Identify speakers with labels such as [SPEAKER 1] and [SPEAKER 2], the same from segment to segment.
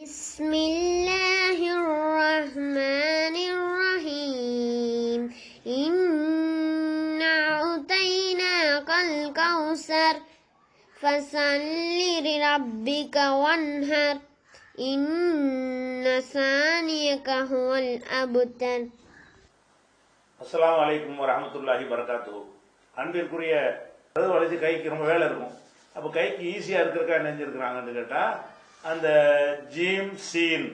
[SPEAKER 1] بسم الله الرحمن الرحيم إنا أعطيناك الكوثر فصل لربك وانحر إن ثانيك هو الأبتر.
[SPEAKER 2] அஸ்ஸலாமு அலைக்கும் வரஹ்மத்துல்லாஹி வபரகாத்துஹு. அன்பிற்குரிய வளைச்சு கைக்கு ரொம்ப வேலை இருக்கும். அப்போ கைக்கு ஈஸியாக இருக்கிறக்கா என்ன செஞ்சிருக்கிறாங்கன்னு கேட்டால், அந்த ஜீம் சீன்,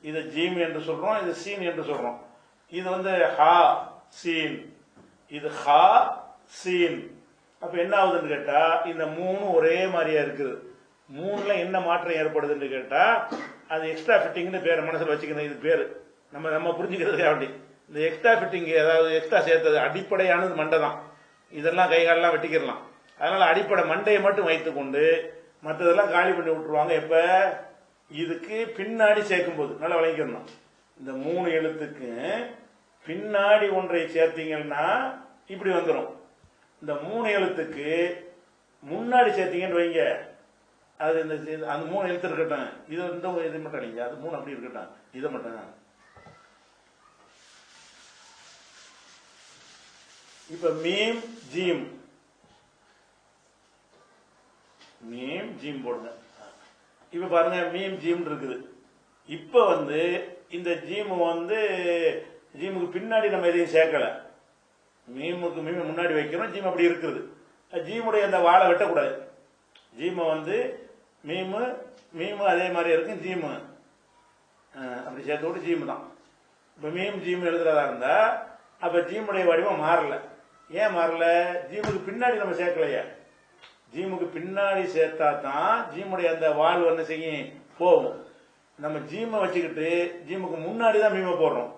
[SPEAKER 2] இது ஜீம் என்று சொல்கிறோம், இது சீன் என்று சொல்கிறோம். இது வந்து ஹா சீன், இது ஹா சீன். அப்போ என்ன ஆகுதுன்னு கேட்டால், இந்த மூணு ஒரே மாதிரியா இருக்குது. மூணுல என்ன மாற்றம் ஏற்படுதுன்னு கேட்டால், அது எக்ஸ்ட்ரா ஃபிட்டிங்னு பேர் மனசில் வச்சுக்கணும். இது பேர் நம்ம புரிஞ்சுக்கிறதுக்கு அப்படி. இந்த எக்ஸ்ட்ரா ஃபிட்டிங், அதாவது எக்ஸ்ட்ரா சேர்த்தது அடிப்படையானது மண்டை தான். இதெல்லாம் கைகாலெல்லாம் வெட்டிக்கிறலாம். அதனால அடிப்படை மண்டையை மட்டும் வைத்துக்கொண்டு மற்றதெல்லாம் காலி பண்ணி விட்டுருவாங்க. எப்ப இதுக்கு பின்னாடி சேர்க்கும் போது நல்லா விளங்கிக்கணும். இந்த மூணு எழுத்துக்கு பின்னாடி ஒன்றை சேர்த்தீங்கன்னா இப்படி வந்துடும். இந்த மூணு எழுத்துக்கு முன்னாடி சேர்த்தீங்கன்னு வைங்க, அது இந்த அந்த மூணு எழுத்து இருக்கட்டும், இது இந்த இது மட்டும் இல்லைங்க, அது மூணு அப்படி இருக்கட்டும், இதை மட்டும். இப்ப மீம் ஜீம், மீம் ஜீம் போடுங்க. இப்ப பாருங்க, மீம் ஜீம் இருக்குது. இப்ப வந்து இந்த ஜீம் வந்து ஜீமுக்கு பின்னாடி நம்ம எதையும் சேர்க்கல. மீமுக்கு மீம் முன்னாடி வைக்கிறோம், ஜீம் அப்படி இருக்குது. ஜீமுடைய அந்த வாழை வெட்டக்கூடாது. ஜீமை வந்து மீமு மீமு அதே மாதிரி இருக்கும், ஜீமு அப்படி சேர்த்து விட்டு ஜீமு தான். இப்ப மீம் ஜீம் எழுதுறதா இருந்தா அப்ப ஜீமுடைய வடிவம் மாறல. ஏன் மாறல? ஜீமுக்கு பின்னாடி நம்ம சேர்க்கலையா. ஜீமுக்கு பின்னாடி சேர்த்தா தான் ஜீமுடைய அந்த வாழ்வு என்ன செய்யும், போகும். நம்ம ஜீமை வச்சுக்கிட்டு ஜீமுக்கு முன்னாடி தான் மீமை போடுறோம்.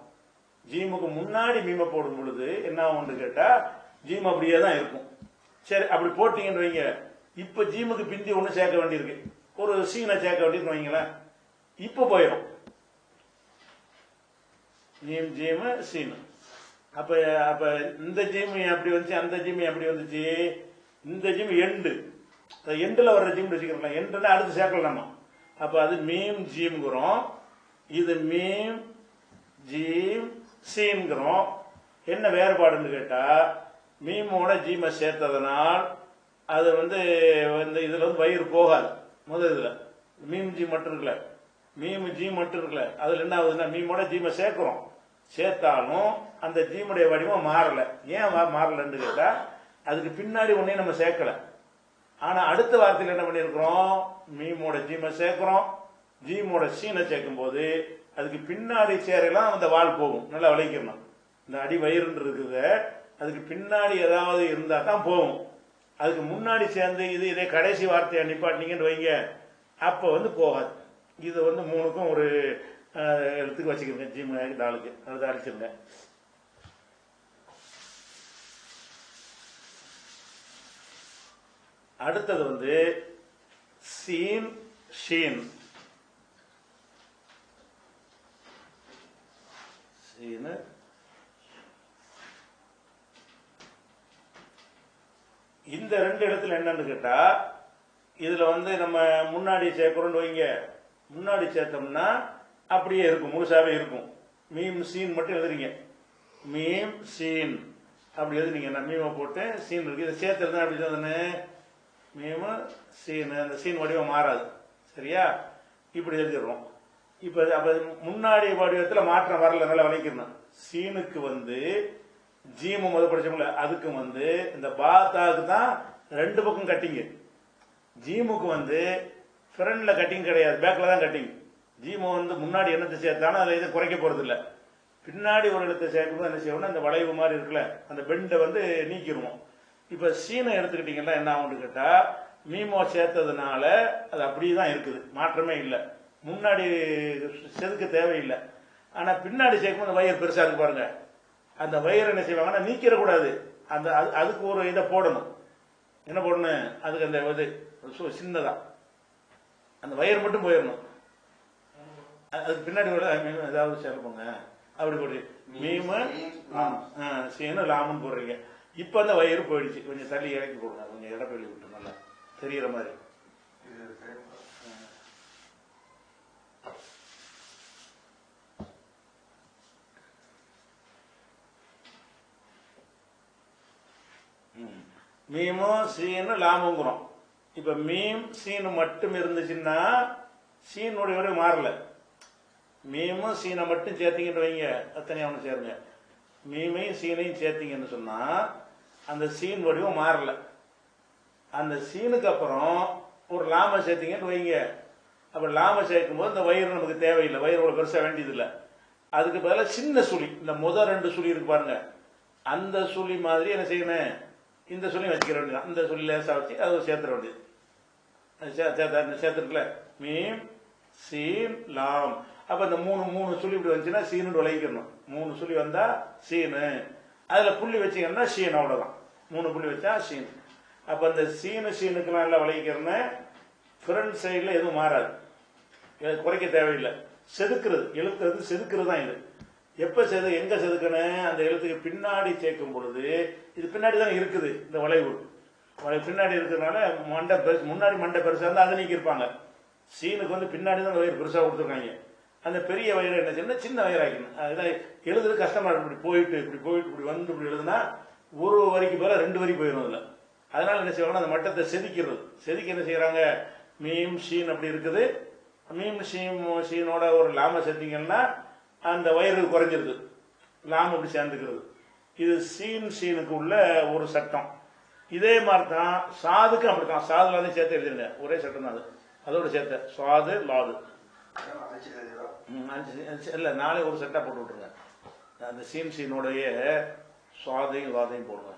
[SPEAKER 2] ஜீமுக்கு முன்னாடி மீமை போடும் பொழுது என்ன ஆகும்னு கேட்டா, ஜீம் அப்படியே தான் இருக்கும். சரி, அப்படி போட்டீங்கன்னு வைங்க. இப்ப ஜீமுக்கு பிந்தி ஒண்ணு சேர்க்க வேண்டியிருக்கு, ஒரு சீனை சேர்க்க வேண்டியிருக்கு வைங்களேன். இப்ப போயிடும் ஜீம் ஜீமு சீனு. அப்ப அப்ப இந்த ஜீமி அப்படி வந்துச்சு, அந்த ஜீமி அப்படி வந்துச்சு. இந்த ஜீம் எண்டு, எண்டுல வர்ற ஜீம் வச்சுக்கிறோம். எண்டுன்னா அடுத்து சேர்க்கலாமா. அப்ப அது மீம் ஜீம்ங்கிறோம், இது மீம் ஜீம் சீன்கிறோம். என்ன வேறுபாடுன்னு கேட்டா, மீமோட ஜீமை சேர்த்ததனால் அது வந்து இதுல வந்து வயிறு போகாது. முதல் இதுல மீம் ஜீம் மட்டும் இருக்குல்ல, மீம் ஜீம் மட்டும் இருக்குல்ல, அதுல என்ன ஆகுதுன்னா மீமோட ஜீமை சேர்க்கிறோம். சேர்த்தாலும் அந்த ஜீமுடைய வடிவம் மாறல. ஏன் மாறலன்னு கேட்டா, அதுக்கு பின்னாடி ஒன்னையும் நம்ம சேர்க்கல. ஆனா அடுத்த வார்த்தையில் என்ன பண்ணிருக்கிறோம், மீமோட ஜீமை சேர்க்கிறோம், ஜீமோட சீனை சேர்க்கும் போது அதுக்கு பின்னாடி சேரலாம் அந்த வால் போகும். நல்லா விளைக்கணும். இந்த அடி வயிறுன்னு இருக்குது, அதுக்கு பின்னாடி ஏதாவது இருந்தா தான் போகும். அதுக்கு முன்னாடி சேர்ந்து இதே கடைசி வார்த்தையை நிப்பாட்டினீங்கன்னு வைங்க, அப்ப வந்து போகாது. இது வந்து மூணுக்கும் ஒரு எழுத்துக்கு வச்சுக்கிறேங்க. ஜீம் நாளுக்கு அது அடிச்சிருங்க. அடுத்தது வந்து சீன் ஷீன். சீனு இந்த ரெண்டு இடத்துல என்னன்னு கேட்டா, இதுல வந்து நம்ம முன்னாடி சேர்க்கிறோம்னு வைங்க, முன்னாடி சேர்த்தோம்னா அப்படியே இருக்கும், முழுசாவே இருக்கும். மீம் சீன் மட்டும் எழுதுறீங்க, மீம் சீன் அப்படி எழுதுனீங்க. நான் மீமை போட்டு சீன் இருக்கு, இதை சேர்த்துருந்தேன் அப்படி சொன்னே மீமு சீன், அந்த சீன் வடிவம் மாறாது. சரியா? இப்படி எழுதிடுறோம். இப்ப அப்ப முன்னாடி வடிவத்தில் மாற்றம் வரல. நல்லா விளைக்கணும். சீனுக்கு வந்து ஜீமு முதல் படிச்சோம்ல, அதுக்கு வந்து இந்த பாத்தாக்கு தான் ரெண்டு பக்கம் கட்டிங்க. ஜீமுக்கு வந்து ஃப்ரண்ட்ல கட்டிங் கிடையாது, பேக்ல தான் கட்டிங். ஜீமு வந்து முன்னாடி என்னத்தை சேர்த்தாலும் அதை இதை குறைக்க போறது இல்லை. பின்னாடி ஒரு எழுத்தை சேர்க்கும்போது என்ன செய்யணும், அந்த வளைவு மாதிரி இருக்குல்ல, அந்த பெண்டை வந்து நீக்கிடுவோம். இப்ப சீனை எடுத்துக்கிட்டீங்கன்னா என்ன ஆகும்னு கேட்டா, மீமோ சேர்த்ததுனால அது அப்படியே தான் இருக்குது, மாற்றமே இல்லை. முன்னாடி செதுக்க தேவையில்லை. ஆனா பின்னாடி சேர்க்கும்போது வயிறு பெருசா இருக்கு பாருங்க, அந்த வயிறு என்ன செய்வாங்கன்னா நீக்கிற கூடாது. அந்த அதுக்கு ஒரு இதை போடணும். என்ன போடணும், அதுக்கு அந்த இது சின்னதா அந்த வயிறு மட்டும் போயிடணும். அதுக்கு பின்னாடி ஏதாவது சேர்ப்போங்க, அப்படி போட்டு மீமு சீனு லாமுன்னு போடுறீங்க. இப்ப அந்த வயிறு போயிடுச்சு. கொஞ்சம் தள்ளி இறக்கி போடுங்க, கொஞ்சம் இடப்பள்ளி விட்டு நல்லா தெரியற மாதிரி. மீமும் சீனு லாமுங்கிறோம். இப்ப மீம் சீனு மட்டும் இருந்துச்சுன்னா சீனுடைய விட மாறல. மீமும் சீனை மட்டும் சேர்த்தீங்கன்னு வைங்க, அத்தனை அவனு சேருங்க. மீமையும் சீனையும் சேர்த்தீங்கன்னு சொன்னா அந்த சீன் வடிவம் மாறல. அந்த சீனுக்கு அப்புறம் ஒரு லாம சேர்த்தீங்கன்னு வைங்க, அப்ப லாம சேர்க்கும் போது இந்த வயிறு நமக்கு தேவையில்லை, வயிறு அவ்வளவு பெருசா வேண்டியது இல்லை. அதுக்கு பதிலாக சின்ன சுழி, இந்த முதல் 2 சுழி இருக்கு பாருங்க, அந்த சுழி மாதிரி என்ன செய்யணும், இந்த சுழி வச்சுக்கிற வேண்டியதான். இந்த சுழி லேசா வச்சு அதை சேர்த்துட வேண்டியது. சேர்த்துருக்குல மீம் சீன் லாம். அப்ப இந்த மூணு சுழி இப்படி வந்துச்சுன்னா சீனு விளைவிக்கணும். 3 சுழி வந்தா சீனு, அதுல புள்ளி வச்சீங்கன்னா சீன், அவ்வளவுதான். 3 புள்ளி வச்சா சீன். அப்ப இந்த சீனுக்கு நல்லா விளைவிக்கிறேன்னு ஃப்ரண்ட் சைட்ல எதுவும் மாறாது, குறைக்க தேவையில்லை. செதுக்குறது, எழுத்துறது செதுக்குறது தான் இது. எப்ப எங்க செதுக்கணும், அந்த எழுத்துக்கு பின்னாடி சேர்க்கும் பொழுது, இது பின்னாடி தான் இருக்குது இந்த வளைவு பின்னாடி இருக்கிறதுனால மண்டை பெருசு, முன்னாடி மண்டை பெருசா இருந்தா அதை நீக்கிருப்பாங்க. சீனுக்கு வந்து பின்னாடி தான் வயிறு பெருசா கொடுத்துருக்காங்க. அந்த பெரிய வயிறு என்ன செய்யணும், சின்ன வயிறாக்கணும். அதுதான் எழுதுறது கஷ்டமா இருக்கும். இப்படி போயிட்டு இப்படி வந்து இப்படி எழுதுனா ஒரு வரிக்கு பேர 2 வரி போயிடும் அதுல. அதனால என்ன செய்வாங்க, அந்த மட்டத்தை செதுக்கி என்ன செய்யறாங்க, மீம் ஷீன் அப்படி இருக்குது. மீம் ஷீனோட ஒரு லாம சேர்த்தீங்கன்னா அந்த வயிறு குறைஞ்சிருது, லாம அப்படி சேர்ந்துக்கிறது. இது சீனுக்கு உள்ள ஒரு சட்டம். இதே மாதிரி தான் சாதுக்கு அப்படித்தான். சாதுல தான் சேர்த்து எழுதிருங்க, ஒரே சட்டம் தான் அது. அதோட சேர்த்த சாது லாது இல்ல, நாளை ஒரு செட்டா போட்டு விட்டுருங்க. அந்த சீனோடைய சுவாதையும் லாதையும் போடுங்க.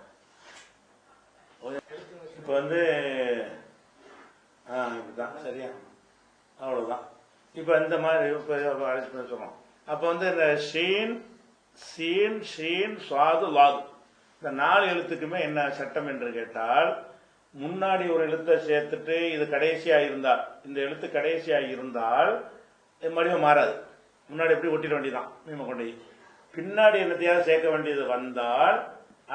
[SPEAKER 2] இப்ப வந்து இப்படிதான், சரியா? அவ்வளவுதான். இப்ப இந்த மாதிரி சொல்றோம். அப்ப வந்து இந்த ஷீன் சீன் ஷீன் சுவாது லாது, இந்த 4 எழுத்துக்குமே என்ன சட்டம் என்று கேட்டால், முன்னாடி ஒரு எழுத்தை சேர்த்துட்டு இது கடைசியா இருந்தால், இந்த எழுத்து கடைசியா இருந்தால் மறுபடியும் மாறாது. முன்னாடி எப்படி ஒட்டிட வேண்டியதான் மீம கொண்டு. பின்னாடி என்னத்தையாவது சேர்க்க வேண்டியது வந்தால்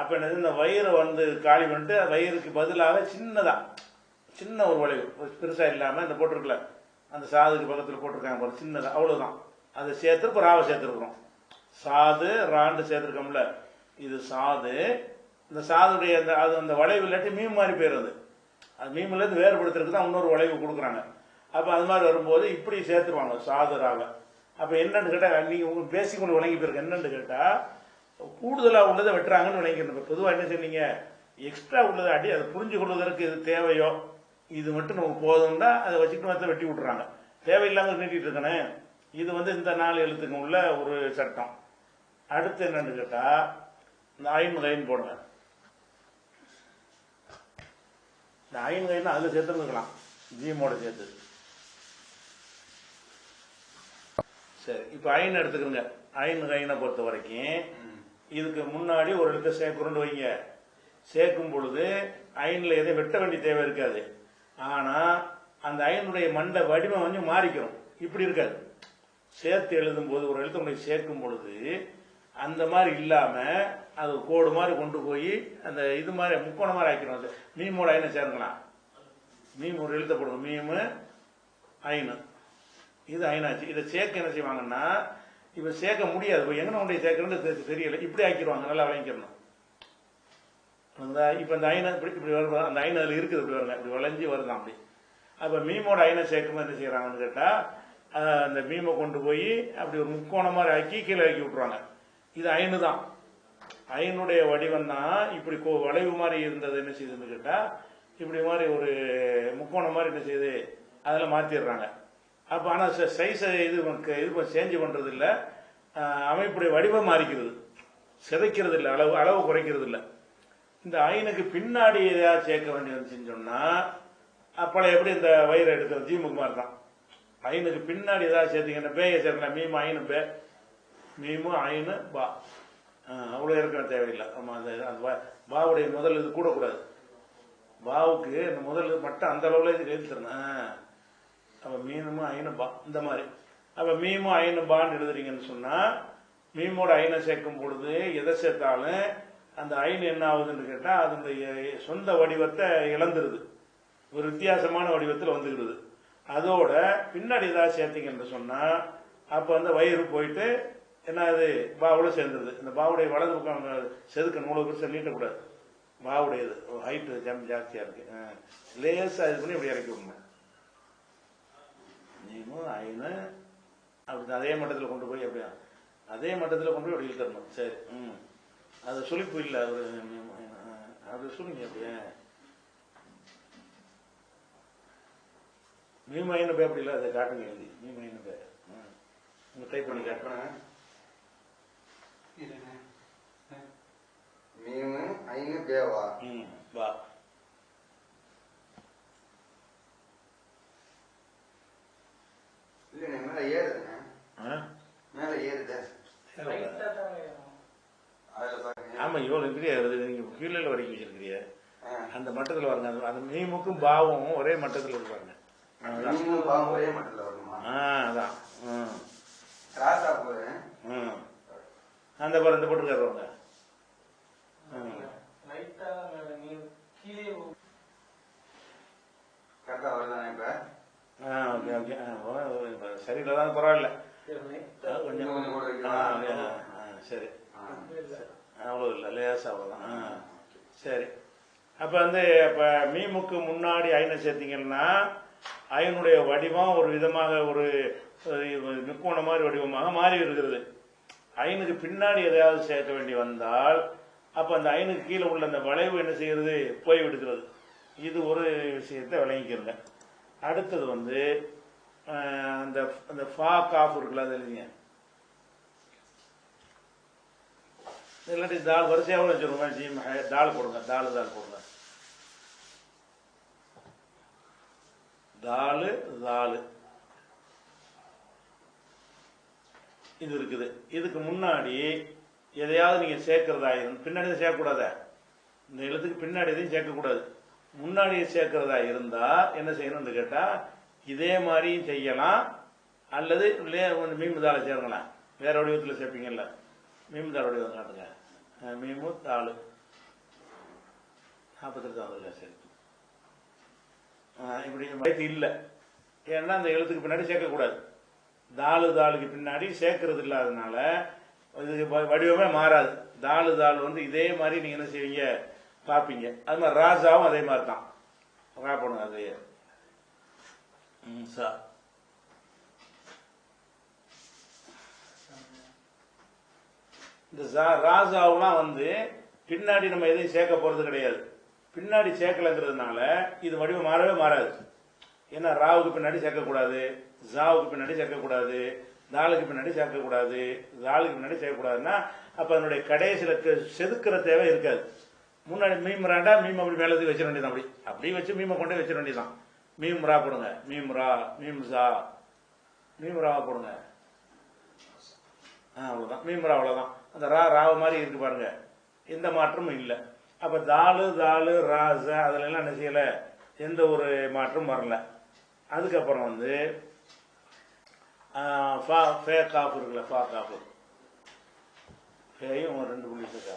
[SPEAKER 2] அப்ப என்னது, இந்த வயிறு வந்து காலி பண்ணிட்டு வயிறுக்கு பதிலாக சின்ன ஒரு வளைவு, பெருசா இல்லாம இந்த போட்டிருக்கல, அந்த சாதுக்கு பக்கத்தில் போட்டிருக்காங்க பாரு, சின்னதா, அவ்வளவுதான். அதை சேர்த்து இப்போ ராவை சேர்த்துருக்கிறோம். சாது ராண்டு சேர்த்துருக்கோம்ல, இது சாது. இந்த சாதுடைய அந்த வளைவு இல்லாட்டி மீம் மாதிரி போயிருது. அது மீம்ல இருந்து வேறுபடுத்துறதுக்கு தான் இன்னொரு வளைவு கொடுக்குறாங்க. அப்ப அது மாதிரி வரும்போது இப்படி சேர்த்துருவாங்க சாது ராவை. அப்ப என்னன்னு கேட்டா, நீங்க உங்க பேசிக் ஒன்று விளங்கி போயிருக்கு. என்னன்னு கேட்டா, கூடுதலா உள்ளதை வெட்டுறாங்கன்னு விளங்கிக்கணும். பொதுவாக என்ன செய்வீங்க, எக்ஸ்ட்ரா உள்ளதை அடி அதை புரிஞ்சு கொள்வதற்கு இது தேவையோ இது மட்டும் நமக்கு போதும்னா அதை வச்சுக்கிட்டு மற்ற வெட்டி விட்டுறாங்க. தேவையில்லாம நீட்டிட்டு இருக்கணும். இது வந்து இந்த 4 எழுத்துக்கு உள்ள ஒரு சட்டம். அடுத்து என்னன்னு கேட்டா, இந்த ஐன் போடுங்க. இந்த ஐன் அதுல சேர்த்துருக்கலாம், ஜீமோட சேர்த்து. சரி, இப்ப ஐன் எடுத்துக்கிறோங்க. ஐனை பொறுத்த வரைக்கும் இதுக்கு முன்னாடி ஒரு எழுத்தை கொண்டு வைங்க. சேர்க்கும் பொழுது ஐன்ல எதையும் வெட்ட வேண்டிய தேவை இருக்காது. ஆனா அந்த ஐனுடைய மண்டை வடிவம் கொஞ்சம் மாறிக்கிறோம், இப்படி இருக்காது. சேர்த்து எழுதும் போது ஒரு எழுத்து சேர்க்கும் பொழுது அந்த மாதிரி இல்லாம அது கோடு மாதிரி கொண்டு போய் அந்த இது மாதிரி முக்கோண மாதிரி ஆக்கிறோம். மீமோட ஐனை சேர்க்கலாம். மீம் ஒரு எழுத்த போடுங்க, மீமு ஐனு, இது ஐனாச்சு. இதை சேர்க்க என்ன செய்வாங்கன்னா, இப்ப சேர்க்க முடியாது, எங்க கொண்டு சேர்க்கணும்னு தெரியல, இப்படி ஆக்கிடுவாங்க. நல்லா விளங்கிக்கணும். இப்ப இந்த ஐனை இப்படி வருது, அந்த ஐன் அதுல இருக்குது, இப்படி வருங்க, இப்படி வளைஞ்சி வருதான் அப்படி. அப்ப மீமோட ஐனை சேர்க்கும் என்ன செய்யறாங்கன்னு கேட்டா, அந்த மீமை கொண்டு போய் அப்படி ஒரு முக்கோண மாதிரி ஆக்கி கீழே ஆக்கி விட்டுருவாங்க. இது ஐனு தான். ஐனுடைய வடிவம் தான். இப்படி வளைவு மாதிரி இருந்தது என்ன செய்யுதுன்னு கேட்டா, இப்படி மாதிரி ஒரு முக்கோணம் மாதிரி என்ன செய்யுது, அதுல மாத்திடுறாங்க. அப்ப ஆனா சைஸ இது சேஞ்ச் பண்றது இல்ல, அமைப்புடைய வடிவம் மாறிக்கிறது, சிதைக்கிறது இல்லை, அளவு குறைக்கிறது இல்லை. இந்த ஐனுக்கு பின்னாடி ஏதாவது சேர்க்க வேண்டியது சொன்னா, அப்பள எப்படி இந்த வயிறு எடுக்கிறது ஜீமுக்கு மாதிரி தான். ஐனுக்கு பின்னாடி ஏதாவது சேர்த்தீங்கன்னா பேய சேர்க்கலாம். மீமு ஐனு பே, மீமு ஐனு பா, அவ்வளவு இருக்க தேவையில்லை. ஆமா, அந்த பாவுடைய முதல் இது கூடக்கூடாது. பாவுக்கு இந்த முதல் மட்டும் அந்த அளவுல இது எழுத்துறேன். அப்ப மீனும் ஐனு பா இந்த மாதிரி. அப்ப மீமும் ஐனு பான்னு எழுதுறீங்கன்னு சொன்னா, மீமோட ஐனை சேர்க்கும் பொழுது எதை சேர்த்தாலும் அந்த ஐன் என்ன ஆகுதுன்னு கேட்டா, அது இந்த சொந்த வடிவத்தை இழந்துருது, ஒரு வித்தியாசமான வடிவத்தில் வந்துடுது. அதோட பின்னாடி ஏதாவது சேர்த்தீங்கன்னு சொன்னா அப்ப அந்த வயிறு போயிட்டு என்ன ஆகுது, பாவோட சேர்ந்துருது. இந்த பாவுடைய வலது பக்கம் செதுக்க நூலை பெருசா நீட்டக்கூடாது, வாவுடையது ஹைட்டு ஜாஸ்தியாக இருக்கு. லேசாக இது பண்ணி இப்படி இறக்கி விடணும். நீமும் ஐனு அப்படி அதே மட்டத்தில் கொண்டு போய் அப்படியா அதே மட்டத்தில் கொண்டு போய் அப்படி இழுத்தரணும். சரி. அது சுழிப்பு இல்லை. அப்படி சொல்லுங்க. அப்படியே மீமைன்னு போய் அப்படி இல்லை. அதை காட்டுங்க எழுதி. மீமைன்னு போய் உங்க டைப் பண்ணி காட்டுறேன்.
[SPEAKER 3] மீமு ஐனு பேவா.
[SPEAKER 2] வா
[SPEAKER 3] இல்ல மேல ஏறுதுண்ணே. மேல ஏறுது.
[SPEAKER 2] ஆமா இவ்வளவு இப்படியே வருது. நீங்க கீழே வரைக்கும் வச்சிருக்கிறீங்க. அந்த மட்டத்தில் வருங்க. அந்த மீமுக்கும் பாவும் ஒரே மட்டத்தில் இருப்பாங்க.
[SPEAKER 3] ஒரே மட்டத்தில் வருமா?
[SPEAKER 2] அதான்.
[SPEAKER 3] ராசா போது
[SPEAKER 2] அந்த பாரு இந்த போட்டுருக்காருவாங்க.
[SPEAKER 3] கரெக்டா வருதானே இப்ப?
[SPEAKER 2] Okay okay. சரியில்தான் பரவாயில்ல. கொஞ்சம் சரி. அவ்வளவு இல்லை. லேசா அவ்வளோதான். சரி. அப்ப வந்து இப்ப மீமுக்கு முன்னாடி ஐனை சேர்த்தீங்கன்னா ஐனுடைய வடிவம் ஒரு விதமாக ஒரு முக்கோண மாதிரி வடிவமாக மாறி இருக்கிறது. ஐனுக்கு பின்னாடி எதையாவது சேர்க்க வேண்டி வந்தால் அப்ப அந்த ஐனுக்கு கீழே உள்ள அந்த வளைவு என்ன செய்யறது? போய் விடுக்கிறது. இது ஒரு விஷயத்தை விளங்கிக்கிறங்க. அடுத்தது வந்து அந்த ஃபா காஃப் இருக்குல்ல, அது இல்லைங்க. இல்லாட்டி தால் வரிசையாகவும் வச்சுருவோம். ஜீம் தால் போடுங்க. தால் போடுங்க. தாலு தாலு இது இருக்குது. இதுக்கு முன்னாடி எதையாவது நீங்க சேர்க்கிறதா இருந்து பின்னாடி சேர்க்கக்கூடாத. இந்த எழுத்துக்கு பின்னாடி எதையும் சேர்க்கக்கூடாது. முன்னாடி சேர்க்கிறதா இருந்தா என்ன செய்யணும்னு கேட்டா இதே மாதிரியும் செய்யலாம். அல்லது மீமு தாளை சேர்க்கலாம். வேற வடிவத்தில் சேர்ப்பீங்கல்ல. மீமு தாள் வடிவம் காட்டுங்க. மீமு தாளு 42 வந்துருக்கா? சரி. இப்படி வயது இல்லை. ஏன்னா அந்த எழுத்துக்கு பின்னாடி சேர்க்கக்கூடாது. தாளுக்கு பின்னாடி சேர்க்கறது இல்லாதனால இது வடிவமே மாறாது. தாள் வந்து இதே மாதிரி நீங்க என்ன செய்வீங்க பார்ப்பீங்க. அது மாதிரி ராஜாவும் அதே மாதிரி தான். ரா பண்ணுங்க. அதையே இந்த ராஜாவெல்லாம் வந்து பின்னாடி நம்ம எதையும் சேர்க்க போறது கிடையாது. பின்னாடி சேர்க்கலங்கிறதுனால இது வடிவம் மாறவே மாறாது. ஏன்னா ராவுக்கு பின்னாடி சேர்க்கக்கூடாது, ஜாவுக்கு பின்னாடி சேர்க்கக்கூடாது, தாளுக்கு பின்னாடி சேர்க்கக்கூடாது, தாளுக்கு பின்னாடி சேர்க்கக்கூடாதுன்னா அப்ப அதனுடைய கடைசியில செதுக்கிற தேவை இருக்காது. முன்னாடி மீம் ராண்டா மீம் அப்படி மேலத்துக்கு வச்சிட வேண்டியதான். அப்படி வச்சு மீமை கொண்டே வச்சிட வேண்டியதான். மீம் ரா போடுங்க. மீம் ரா மீம் ஜா மீம் ராவா போடுங்க. அவ்வளவுதான். மீம் ரா அவ்வளவுதான். அந்த ராவ மாதிரி இருக்கு பாருங்க. எந்த மாற்றமும் இல்லை. அப்ப தாலு ராஜ அதுல எல்லாம் என்ன செய்யல, எந்த ஒரு மாற்றமும் வரல. அதுக்கப்புறம் வந்து ஃபே காஃப் இருக்குல்ல, ஃபா காஃப் ஃபேயும் 2 புள்ளி இருக்கா.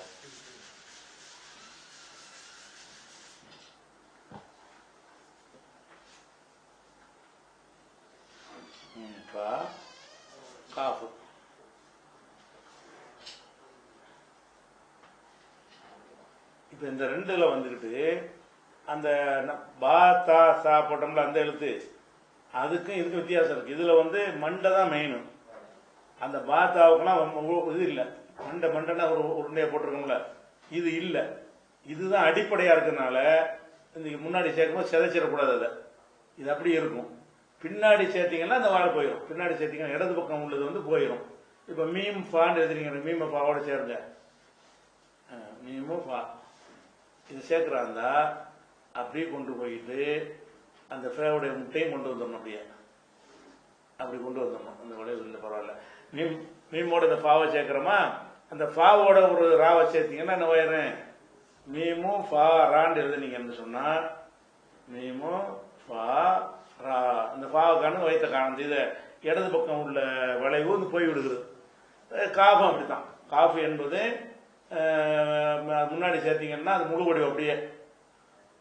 [SPEAKER 2] ஃபா காஃப் இப்ப இந்த 2ல வந்துக்கிட்டு அந்த பா தா சா போட்டோம்ல அந்த எழுத்து, அதுக்கும் இதுக்கு வித்தியாசம் இருக்கு. இதுல வந்து மண்டை தான் மெயின். அந்த பாத்தாவுக்குலாம் இது இல்லை. மண்டைன்னா ஒரு உருண்டையை போட்டிருக்கோம்ல, இது இல்லை. இதுதான் அடிப்படையா இருக்கனால இந்த முன்னாடி சேர்க்கும்போது சிதைச்சிடக்கூடாது. அதை இது அப்படி இருக்கும். பின்னாடி சேர்த்தீங்கன்னா அந்த வாழை போயிடும். பின்னாடி சேர்த்தீங்கன்னா இடது பக்கம் உள்ளது வந்து போயிடும். இப்ப மீம் ஃபான்னு எழுதுறீங்க. மீம ஃபாவோட சேருங்க. மீமு ஃபா இது சேர்க்கிறாந்தா அப்படியே கொண்டு போயிட்டு அந்த ஃபேவுடைய முட்டையும் கொண்டு வந்துடணும். அப்படியே அப்படி கொண்டு வந்துடணும். அந்த விளைவு இல்லை, பரவாயில்ல. மீமோட இந்த ஃபாவை சேர்க்கிறோமா, அந்த ஃபாவோட ஒரு ராவை சேர்த்தீங்கன்னா என்ன வயிறேன் மீமு ஃபா ரான்னு எழுதுனீங்கன்னு சொன்னா மீமு ஃபா ரா. அந்த ஃபாவுக்கான வயிற்ற காணும். இதை இடது பக்கம் உள்ள வளைவு வந்து போய் விடுகிறது. காஃபும் அப்படித்தான். காஃபு என்பது முன்னாடி சேர்த்தீங்கன்னா அது முழு வடிவம். அப்படியே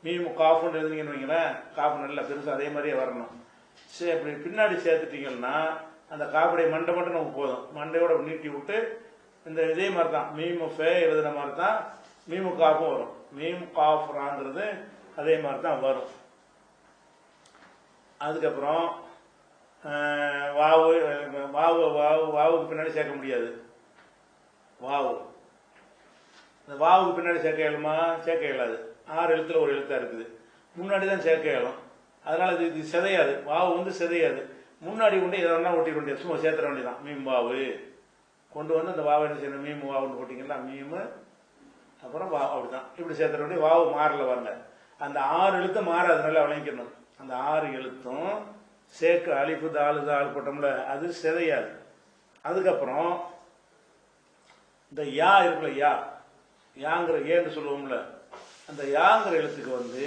[SPEAKER 2] மீமு காஃபுன்னு எழுதுனீங்கன்னு வைங்களேன், காஃபு நல்லா பெருசு அதே மாதிரியே வரணும். சரி, அப்படி பின்னாடி சேர்த்துட்டீங்கன்னா அந்த காஃபுடைய மண்டை மட்டும் நமக்கு போதும். மண்டையோட நீட்டி விட்டு இந்த இதே மாதிரி தான் மீமு ஃபே எழுதுன மாதிரி தான் மீமு காஃபும் வரும். மீம் காஃப் ராங்கிறது அதே மாதிரி தான் வரும். அதுக்கப்புறம் வாவு வாவு வாவு வாவுக்கு பின்னாடி சேர்க்க முடியாது. வாவு இந்த வாவுக்கு பின்னாடி சேர்க்க இயலுமா? சேர்க்க இயலாது. 6 எழுத்துல ஒரு எழுத்தா இருக்குது, முன்னாடி தான் சேர்க்க இயலும். அதனால இது சிதையாது. வாவு வந்து சிதையாது. முன்னாடி கொண்டு எதை வேணா ஒட்டி கொண்டு சும்மா சேர்த்துற வேண்டியதான். மீம் வாவு கொண்டு வந்து அந்த வாவை என்ன செய்யணும்? மீம் வாவுன்னு போட்டிங்கன்னா மீமு அப்புறம் வா, அப்படிதான் இப்படி சேர்த்துற வேண்டிய. வாவு மாறல வரல. அந்த 6 எழுத்து மாறாதனால விளங்கிக்கணும். அந்த 6 எழுத்தும் சேர்க்க அலிஃபு தாலு தால் போட்டோம்ல, அது சிதையாது. அதுக்கப்புறம் இந்த யா இருக்குல்ல, யாங்கிற ஏன்னு சொல்லுவோம்ல, அந்த யாங்கிற எழுத்துக்கு வந்து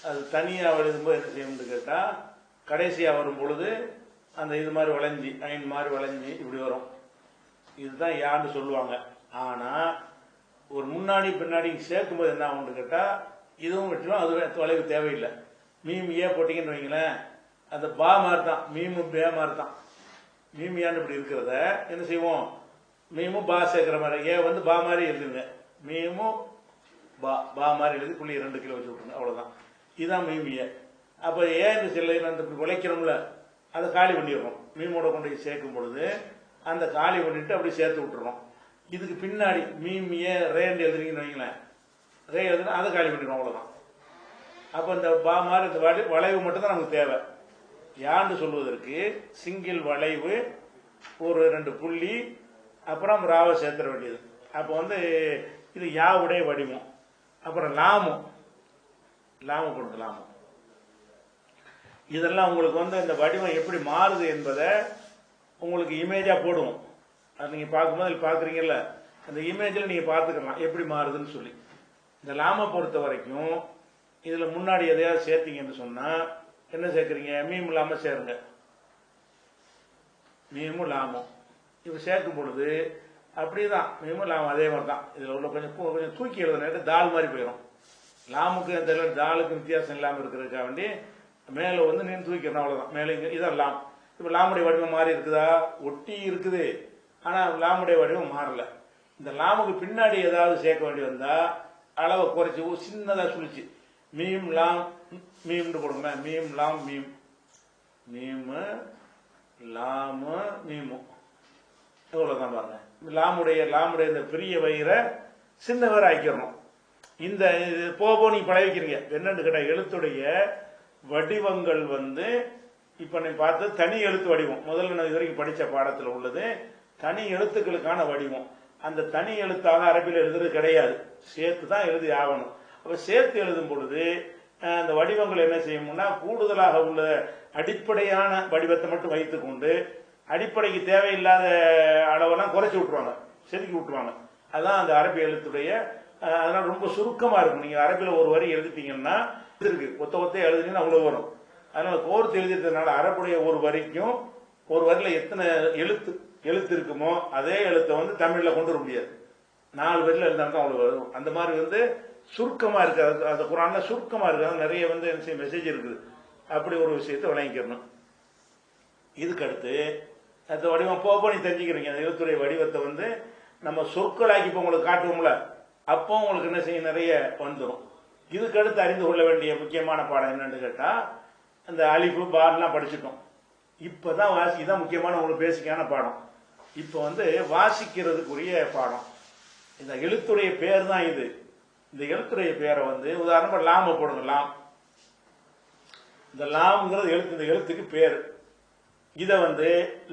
[SPEAKER 2] அது தனியாக எழுதும்போது என்ன செய்யணும்னு கேட்டால், கடைசியாக வரும் பொழுது அந்த இது மாதிரி வளைஞ்சி ஐன் மாதிரி வளைஞ்சி இப்படி வரும். இதுதான் யான்னு சொல்லுவாங்க. ஆனால் ஒரு முன்னாடி பின்னாடி சேர்க்கும்போது என்ன ஆகும்னு கேட்டால், இதுவும் விட்டுரும், அது வளைவு தேவையில்லை. மீம் ஏ போட்டிங்கன்னு வைங்களேன், அந்த பா மாதிரி தான், மீமு பே மாதிரி தான். மீமியான்னு இப்படி இருக்கிறத என்ன செய்வோம்? மீமும் பா சேர்க்கிற மாதிரி, ஏ வந்து பா மாதிரி எழுதுங்க, மீமும் பா பா மாதிரி எழுதி புள்ளி 2 கிலோ வச்சு விட்டுருங்க, அவ்வளோதான். இதுதான் மீமிய. அப்போ ஏன்னு சில அந்த இப்படி உழைக்கிறோம்ல, அதை காலி பண்ணிடுறோம். மீமோட கொண்டு போய் சேர்க்கும் பொழுது அந்த காலி பண்ணிட்டு அப்படி சேர்த்து விட்டுறோம். இதுக்கு பின்னாடி மீமிய ரேண்டு எழுதுறீங்கன்னு வைங்களேன், ரே எழுதுனா அதை காலி பண்ணிடுவோம், அவ்வளோதான். அப்போ இந்த பா மாதிரி இந்த வளைவு மட்டும்தான் நமக்கு தேவை. யான்னு சொல்வதற்கு சிங்கிள் வளைவு, ஒரு 2 புள்ளி, அப்புறம் ராவை சேர்த்துற வேண்டியது. அப்போ வந்து இது யாவுடைய வடிவம். அப்புறம் லாமும் கொடுத்து லாமும். இதெல்லாம் உங்களுக்கு வந்து இந்த வடிவம் எப்படி மாறுது என்பதை உங்களுக்கு இமேஜா போடுவோம். அது நீங்க பார்க்கும்போது பார்க்குறீங்கல்ல, அந்த இமேஜில் நீங்க பார்த்துக்கலாம் எப்படி மாறுதுன்னு சொல்லி. இந்த லாமை பொறுத்த வரைக்கும் இதுல முன்னாடி எதையாவது சேர்த்தீங்கன்னு சொன்னா என்ன சேர்க்குறீங்க? மீம் இல்லாம சேருங்க, மீமும் லாமும். இப்ப சேர்க்கும் பொழுது அப்படிதான் மீமும் லாமும் அதே மாதிரி தான். இதுல உள்ள கொஞ்சம் தூக்கி எழுதுன தால் மாதிரி போயிடும். லாமுக்கு அந்த தாலுக்கு வித்தியாசம் இல்லாமல் இருக்கிறதுக்காக வேண்டி மேல வந்து நீ தூக்கிடணும், அவ்வளவுதான். மேல இங்க இதான் லாம். இப்ப லாமுடைய வடிவம் மாறி இருக்குதா? ஒட்டி இருக்குது, ஆனா லாமுடைய வடிவம் மாறல. இந்த லாமுக்கு பின்னாடி ஏதாவது சேர்க்க வேண்டி வந்தா அளவை குறைச்சி சின்னதா சுழிச்சு மீம் லாம் மீம்னு போடுங்க. மீம் லாம் மீம், மீமு லாமு மீமு, இவ்வளவுதான் பாருங்க. லாமுடைய இந்த பெரிய வயிறை சின்ன வயிறு ஆக்கிடணும். இந்த போக நீங்க பழகிக்கிறீங்க. என்னன்னு கேட்டா, எழுத்துடைய வடிவங்கள் வந்து இப்ப நீ பார்த்து தனி எழுத்து வடிவம். முதல்ல நான் இது வரைக்கும் படிச்ச பாடத்தில் உள்ளது தனி எழுத்துக்களுக்கான வடிவம். அந்த தனி எழுத்தாக அரபியில் எழுதுறது கிடையாது, சேர்த்து தான் எழுதி ஆகணும். அப்ப சேர்த்து எழுதும் பொழுது அந்த வடிவங்கள் என்ன செய்யணும்னா, கூடுதலாக உள்ள அடிப்படையான வடிவத்தை மட்டும் வைத்துக் கொண்டு அடிப்படைக்கு தேவையில்லாத அளவெல்லாம் குறைச்சி விட்டுருவாங்க, செதுக்கி விட்டுருவாங்க. அதுதான் அந்த அரபி எழுத்துடைய. அதனால ரொம்ப சுருக்கமா இருக்கும். நீங்க அரபில ஒரு வரி எழுதிட்டீங்கன்னா இருக்கு, ஒத்த எழுதுனீங்கன்னா அவ்வளவு வரும். அதனால கோர்த்து எழுதிட்டதுனால அரபுடைய ஒரு வரிக்கும் ஒரு வரியில எத்தனை எழுத்து இருக்குமோ அதே எழுத்தை வந்து தமிழ்ல கொண்டு வர முடியாது. 4 வரியில எழுதாங்க அவ்வளவு வரும். அந்த மாதிரி வந்து சுருக்கமா இருக்கு. அந்த குரான்ல சுருக்கமா இருக்கு, நிறைய வந்து மெசேஜ் இருக்குது. அப்படி ஒரு விஷயத்தை விளங்கிக்கணும். இதுக்கு அடுத்து அந்த வடிவம் போக நீ தெரிஞ்சுக்கிறீங்க. அந்த எழுத்துடைய வடிவத்தை வந்து நம்ம சொற்களாக்கி இப்போ உங்களுக்கு காட்டுவோம்ல, அப்போ உங்களுக்கு என்ன செய்ய நிறைய வந்துடும். இதுக்கு அடுத்து அறிந்து கொள்ள வேண்டிய முக்கியமான பாடம் என்னன்னு கேட்டா, அந்த அலிஃபு பார்லாம் படிச்சுட்டோம். இப்பதான் இதான் முக்கியமான உங்களுக்கு பேசிக்கான பாடம். இப்ப வந்து வாசிக்கிறதுக்குரிய பாடம். இந்த எழுத்துடைய பேர் தான் இது. இந்த எழுத்துடைய பேரை வந்து உதாரணமா லாம போடுங்க. லாம், இந்த லாம்ங்கிறது எழுத்து, இந்த எழுத்துக்கு பேர். இத வந்து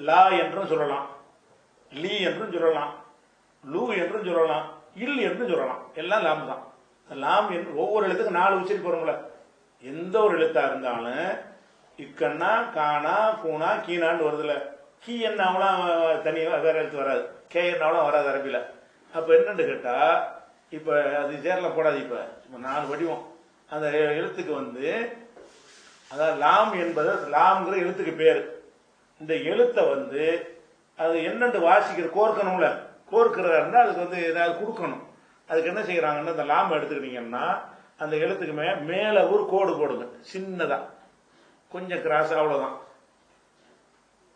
[SPEAKER 2] லா என்றும் சொல்லலாம், லீ என்றும் சொல்லலாம், லூ என்றும் சொல்லலாம், இல் என்றும் சொல்லலாம். எல்லாம் லாம் தான். லாம் என்று ஒவ்வொரு எழுத்துக்கும் 4 உச்சரிப்பு வரும்ல. எந்த ஒரு எழுத்தா இருந்தாலும் இக்கண்ணா கானா கூனா கீனான்னு வருதுல, கீ என்னாவெல்லாம் தனியாக வேற எழுத்து வராது, கே என்னாவெல்லாம் வராது அரபில. அப்ப என்னன்னு கேட்டா, இப்ப அது சேரலாம் போடாது. இப்ப 4 வடிவம் அந்த எழுத்துக்கு வந்து, அதாவது லாம் என்பது லாம்ங்கிற எழுத்துக்கு பேரு. இந்த எழுத்தை வந்து அது என்னன்னு வாசிக்கிற கோர்க்கணும்ல, கோர்க்கிறதா இருந்தா அதுக்கு வந்து ஏதாவது கொடுக்கணும். அதுக்கு என்ன செய்யறாங்கன்னா, இந்த லாம் எடுத்துக்கிட்டீங்கன்னா அந்த எழுத்துக்கு மேல ஒரு கோடு போடுங்க, சின்னதா கொஞ்சம் கிராஸ், அவ்வளவுதான்.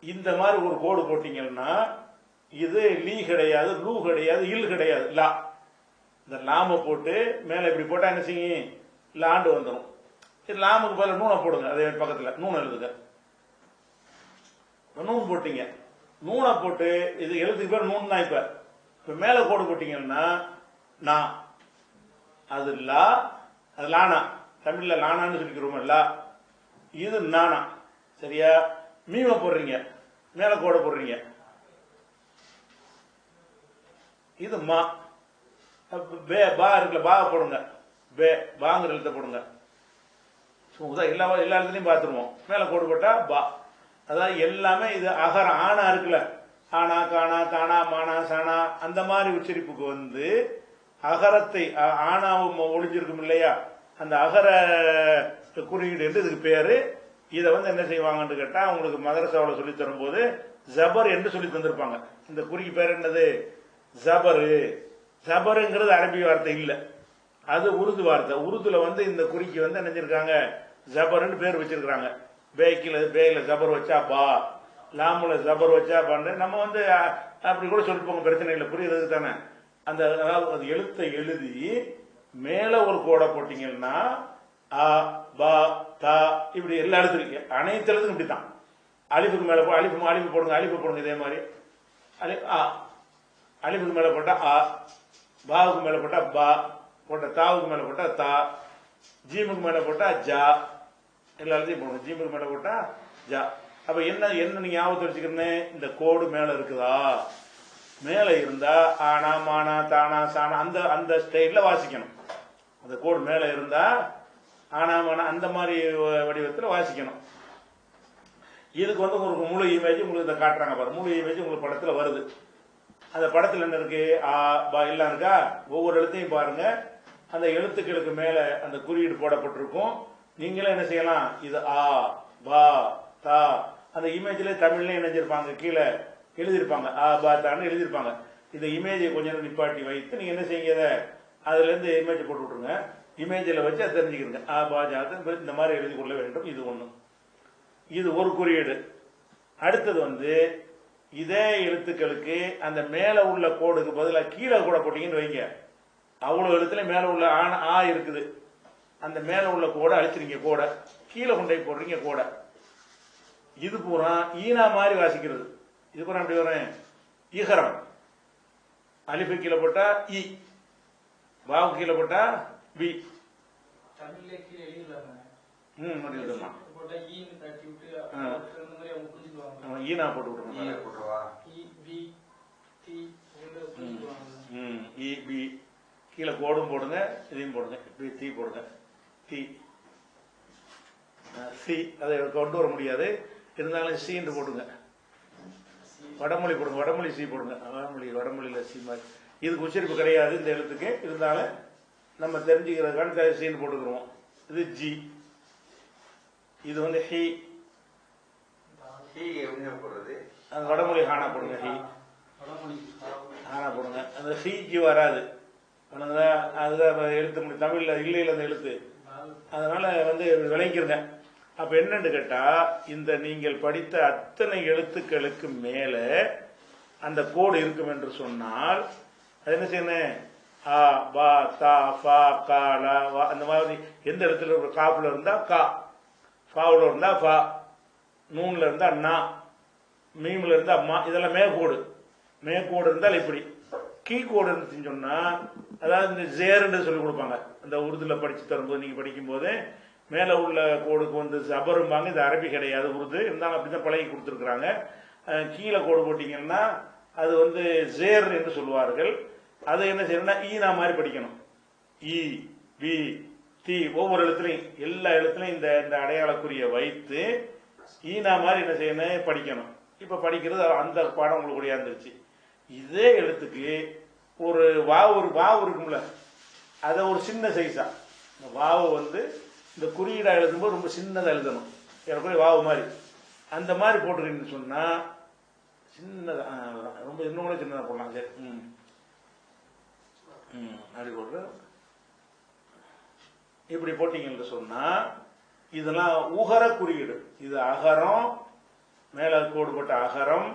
[SPEAKER 2] இந்த மாதிரி ஒரு கோடு போட்டீங்கன்னா இது லீ கிடையாது, லூ கிடையாது, இல் கிடையாது, லா. இந்த லாமை போட்டு மேலே இப்படி போட்டால் என்ன செய்யும், லாண்டு வந்துடும். சரி, லாமுக்கு பதில் நூனை போடுங்க, அதே பக்கத்தில் நூனை எழுதுங்க. நூன் போட்டீங்க, நூனை போட்டு இது எழுத்துக்கு பேர் நூன் தான். இப்போ மேலே கோடு போட்டீங்கன்னா நான், அது லா, அது லானா, தமிழ்ல லானான்னு சொல்லிக்கிறோம் லா, இது நானா. சரியா? மீமை போடுறீங்க, மேலே கோடை போடுறீங்க, இது மா. பே பா இருக்குல்ல, பா போடுங்க, பே பாங்கிற எழுத்த போடுங்க. எல்லா இடத்துலையும் பார்த்துருவோம், மேலே கோடு போட்டா பா. அதாவது எல்லாமே இது அகரம் ஆனா இருக்குல்ல, ஆனா காணா தானா மானா சானா அந்த மாதிரி உச்சரிப்புக்கு வந்து அகரத்தை ஆனாவும் ஒளிஞ்சிருக்கும் இல்லையா, அந்த அகர குறியீடு என்று இதுக்கு பேரு. இதை வந்து என்ன செய்வாங்கன்னு கேட்டா, உங்களுக்கு மதரசாவில் சொல்லி தரும்போது ஜபர் என்று சொல்லி தந்திருப்பாங்க. இந்த குறிக்கு பேர் என்னது, ஜபரு. ஜபருங்கிறது அரபி வார்த்தை இல்லை, அது உருது வார்த்தை. உருதுல வந்து இந்த குறிக்கு வந்து என்ன செஞ்சிருக்காங்க, ஜபர்னு பேர் வச்சிருக்காங்க. பேல ஜபர் வச்சா பா, லாமுல ஜபர் வச்சா பான்னு நம்ம வந்து அப்படி கூட சொல்லிப்போங்க, பிரச்சனை இல்லை, புரியுறது தானே. அந்த அதாவது அது எழுத்தை எழுதி மேல ஒரு கோடை போட்டீங்கன்னா அ பா தா இப்படி எல்லா எழுத்துக்கும் அனைத்து எழுத்துக்கும் இப்படித்தான். அலிஃபுக்கு மேல அலிஃபு போடுங்க, அலிஃபு போடுங்க. இதே மாதிரி அலிஃபுக்கு மேல போட்டா அ, பாவுக்கு மேல போட்டா பா, போட்ட தாவுக்கு மேல போட்டா தா, ஜீமுக்கு மேல போட்டா ஜா, எல்லா எழுத்தையும் போடணும். ஜீமுக்கு மேல போட்டா ஜா. அப்ப என்ன நீங்க ஞாபகத்தை வச்சுக்கிறேன்னு, இந்த கோடு மேல இருக்குதா, மேல இருந்தா ஆனா மானா தானா சானா அந்த அந்த ஸ்டைல்ல வாசிக்கணும். அந்த கோடு மேல இருந்தா ஆனா மானா அந்த மாதிரி வடிவத்தில் வாசிக்கணும். இதுக்கு வந்து உங்களுக்கு முழு இமேஜ் உங்களுக்கு இதை காட்டுறாங்க பாரு, முழு இமேஜ் உங்களுக்கு படத்துல வருது. அந்த படத்துல என்ன இருக்கு, ஆ பா எல்லாம் இருக்கா. ஒவ்வொரு எழுத்தையும் பாருங்க, அந்த எழுத்துக்களுக்கு மேல அந்த குறியீடு போடப்பட்டிருக்கும். நீங்களே என்ன செய்யலாம், இது ஆ பா தா. அந்த இமேஜ்ல தமிழ்ல இணைஞ்சிருப்பாங்க, கீழே எழுதியிருப்பாங்க ஆ பா தான்னு எழுதியிருப்பாங்க. இந்த இமேஜை கொஞ்ச நேரம் நிப்பாட்டி வைத்து நீங்க என்ன செய்யுங்க, அதுல இருந்து இமேஜ் போட்டு விட்டுருங்க. இமேஜில் வச்சு அதை தெரிஞ்சுக்கிறீங்க. ஆ பா ஜாத்து இந்த மாதிரி எழுதி கொள்ள வேண்டும். இது ஒண்ணு, இது ஒரு குறியீடு. அடுத்தது வந்து இதே எழுத்துக்களுக்கு அந்த மேல உள்ள கோடுக்கு பதிலாக கீழே கூட போட்டீங்கன்னு வைங்க, அவ்வளவு எழுத்துல மேல உள்ள ஆ இருக்குது, அந்த மேல உள்ள கோடை அழிச்சிருங்க, கோடை கீழே கொண்டு போய் போடுறீங்க கோடை. இது பூரா ஈனா மாதிரி வாசிக்கிறது. இது பூரா எப்படி வரும், ஈகரம். அலிஃபு கீழே போட்டா இ, பாவு கீழே போட்டா பி. ஈனா போட்டு விட்டுருங்க. கீழே கோடும் போடுங்க, இதையும் போடுங்க, இப்படி தீ போடுங்க, தீ சி. அதை கொண்டு வர முடியாது, இருந்தாலும் சி என்று போடுங்க. வடமொழி போடுங்க, வடமொழி சி போடுங்க. வடமொழியில சி மாதிரி இதுக்கு உச்சரிப்பு கிடையாது இந்த எழுத்துக்கு, இருந்தாலும் நம்ம தெரிஞ்சுக்கிறதுக்கான சீன் போட்டுக்கிறோம். இது ஜி, இது வந்து ஹி. அந்த வடமொழி ஹானா போடுங்க, ஹி ஹானா போடுங்க. அந்த ஹிக்கு வராது, அதுதான் எழுத்து முடி தமிழ்ல இல்லையில அந்த எழுத்து, அதனால வந்து விளங்கிருங்க. அப்ப என்னன்னு கேட்டா, இந்த நீங்கள் படித்த அத்தனை எழுத்துக்களுக்கு மேல அந்த கோடு இருக்கும் என்று சொன்னால் அது என்ன செய்யணும், ஆ பா தா ஃபா கா லா வா அந்த மாதிரி எந்த இடத்துல காப்புல இருந்தா கா, ஃபாவுல இருந்தா ஃபா, நூன்ல இருந்தா நா, மீம்ல இருந்தா மா. இதெல்லாம் மேற்கோடு. மேற்கோடு இருந்தால் இப்படி. கீ கோடு இருந்துச்சுன்னு சொன்னா, அதாவது இந்த ஜேர்ன்னு சொல்லி கொடுப்பாங்க அந்த உருதுல படிச்சு தரும்போது, நீங்க படிக்கும் போது மேல உள்ள கோடுக்கு வந்து ஜபரும்பாங்க. இது அரபி கிடையாது, உருது இருந்தாலும் அப்படிதான் பழகி கொடுத்துருக்குறாங்க. கீழே கோடு போட்டீங்கன்னா அது வந்து ஜேர் என்று சொல்லுவார்கள். அதை என்ன செய்யணும்னா ஈனா மாதிரி படிக்கணும். இ பி தி ஒவ்வொரு எழுத்துலையும் எல்லா எழுத்துலையும் இந்த இந்த அடையாளக்குரிய வைத்து ஈனா மாதிரி என்ன செய்யணும், படிக்கணும். இப்ப படிக்கிறது அந்த பாடம் உங்களுக்கு கூடியாந்துருச்சு. இதே எழுத்துக்கு ஒரு வாவு இருக்கும்ல, அதை ஒரு சின்ன சைஸா வாவு வந்து இந்த குறியீடா எழுதும்போது ரொம்ப சின்னதா எழுதணும், எனக்குரிய வாவு மாதிரி. அந்த மாதிரி போட்டுருக்கீங்கன்னு சொன்னா சின்னதா, ரொம்ப இன்னும் கூட சின்னதா போடலாம். சரி, அப்படி போட்டு இப்படி போட்டீங்கன்னு சொன்னா இதெல்லாம் உகர குறியீடு. இது அகரம், மேல கோடுபட்ட அகரம்,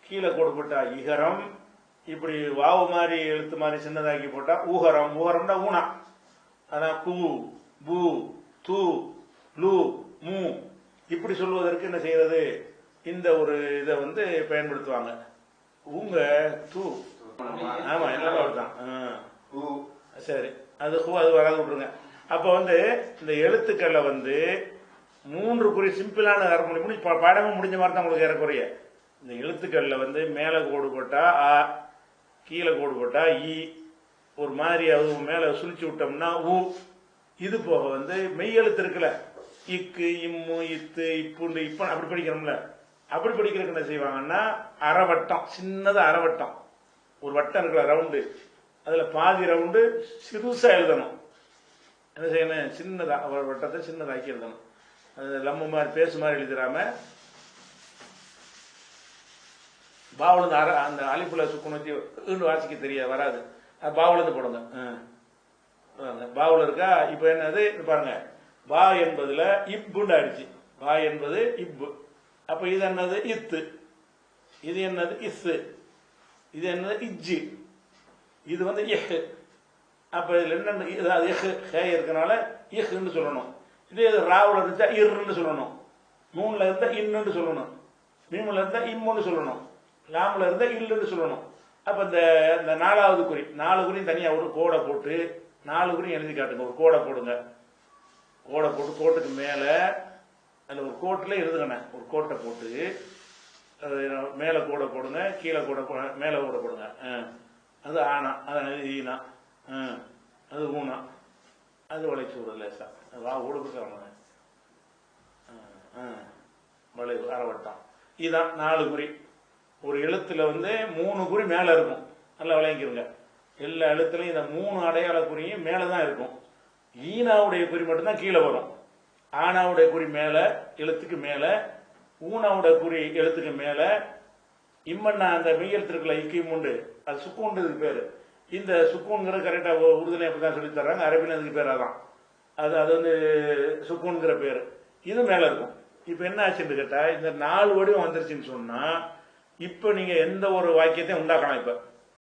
[SPEAKER 2] கீழே கோடுபட்ட இகரம், இப்படி வாவு மாதிரி எழுத்து மாதிரி சின்னதாக்கி போட்டா ஊகரம். ஊகரம்னா ஊனா. அதான் கு பு து லு மு இப்படி சொல்வதற்கு என்ன செய்யறது, இந்த ஒரு இதை வந்து பயன்படுத்துவாங்க. ஊங்க தூ. ஆமா எல்லாமே அப்படிதான். சரி, அது அது வராது விட்டுருங்க. அப்ப வந்து இந்த எழுத்துக்களை வந்து 3 குறி சிம்பிளான முடிஞ்சு பாடமும் முடிஞ்ச மாதிரி தான் உங்களுக்கு ஏறக்குறைய. இந்த எழுத்துக்கள்ல வந்து மேல கோடு போட்டா ஆ, கீழே கோடு போட்டா இ, ஒரு மாதிரி அது மேல சுழிச்சு விட்டோம்னா ஊ. இது போக வந்து மெய் எழுத்து இருக்குல்ல, இக்கு இம்மு இத்து இப்புண்டு இப்ப அப்படி படிக்கிறோம்ல, அப்படி படிக்கிறதுக்கு என்ன செய்வாங்கன்னா அரைவட்டம், சின்னதா அரைவட்டம், ஒரு வட்டம் இருக்குல்ல ரவுண்டு, அதுல பாதி ரவுண்டு சிறுசா எழுதணும். என்ன செய்யணும், சின்னதா ஒரு வட்டத்தை சின்னதாக்கி எழுதணும். அது லம்மு மாதிரி பேசு மாதிரி எழுதிடாம பாவுலேருந்து அந்த அலிப்புல சுக்குணத்தி வாசிக்க தெரிய வராது, பாவுலேருந்து போடுங்க. பாவுல இருக்கா. இப்ப என்னது பாருங்க, பா என்பதுல இப்புண்டு ஆயிடுச்சு. பா என்பது இப்பு. அப்ப இது என்னது இத்து, இது என்னது இஸ்ஸு, இது என்னது இஜ்ஜு, இது வந்து இஹ். அப்ப இதுல என்ன ஹே இருக்கனால இஹ்ன்னு சொல்லணும். இதே ராவுல இருந்தா இர்ன்னு சொல்லணும், நூன்ல இருந்தா இன்னுன்னு சொல்லணும், மீமுல இருந்தா இம்முன்னு சொல்லணும், லாமுல இருந்தா இல்லுன்னு சொல்லணும். அப்ப இந்த 4வது குறி, 4 குறியும் தனியா ஒரு கோடை போட்டு 4 குறியும் எழுதி காட்டுங்க. ஒரு கோடை போடுங்க. கோடை போட்டு கோட்டுக்கு மேல அதுல ஒரு கோட்டுல எழுதுங்கண்ணே. ஒரு கோட்டை போட்டு மேல கோடை போடுங்க, கீழே கோடை மேல கோடை போடுங்க. அது ஆனா, அது ஈனா, அது ஊனா, அது உழைச்சி விடுறது லேசா. வா ஓடுக்கு வளைவு அரைவட்டம். இதுதான் 4 குறி. ஒரு எழுத்துல வந்து 3 குறி மேல இருக்கும். நல்லா விளங்கிக்கிறங்க. எல்லா எழுத்துலையும் இந்த 3 அடையாள குறியும் மேலதான் இருக்கும். ஈனாவுடைய குறி மட்டும்தான் கீழே வரும். ஆனாவுடைய குறி மேல, எழுத்துக்கு மேல, ஊனாவுடைய குறி எழுத்துக்கு மேல, இம்மன்னா அந்த மெய் எழுத்து இருக்குல்ல இக்கியும் உண்டு, அது சுக்கூண்டுக்கு பேரு. இந்த சுக்கூன்கிற கரெக்டா உறுதுணை அப்படிதான் சொல்லி தர்றாங்க. அரபில அதுக்கு பேர் அதான். அது வந்து சுக்கூன்கிற பேரு. இது மேல இருக்கும். இப்ப என்ன ஆச்சுன்னு கேட்டா, இந்த 4 வடிவம் வந்துருச்சுன்னு சொன்னா இப்ப நீங்க எந்த ஒரு வாக்கியத்தையும் உண்டாக்கலாம். இப்ப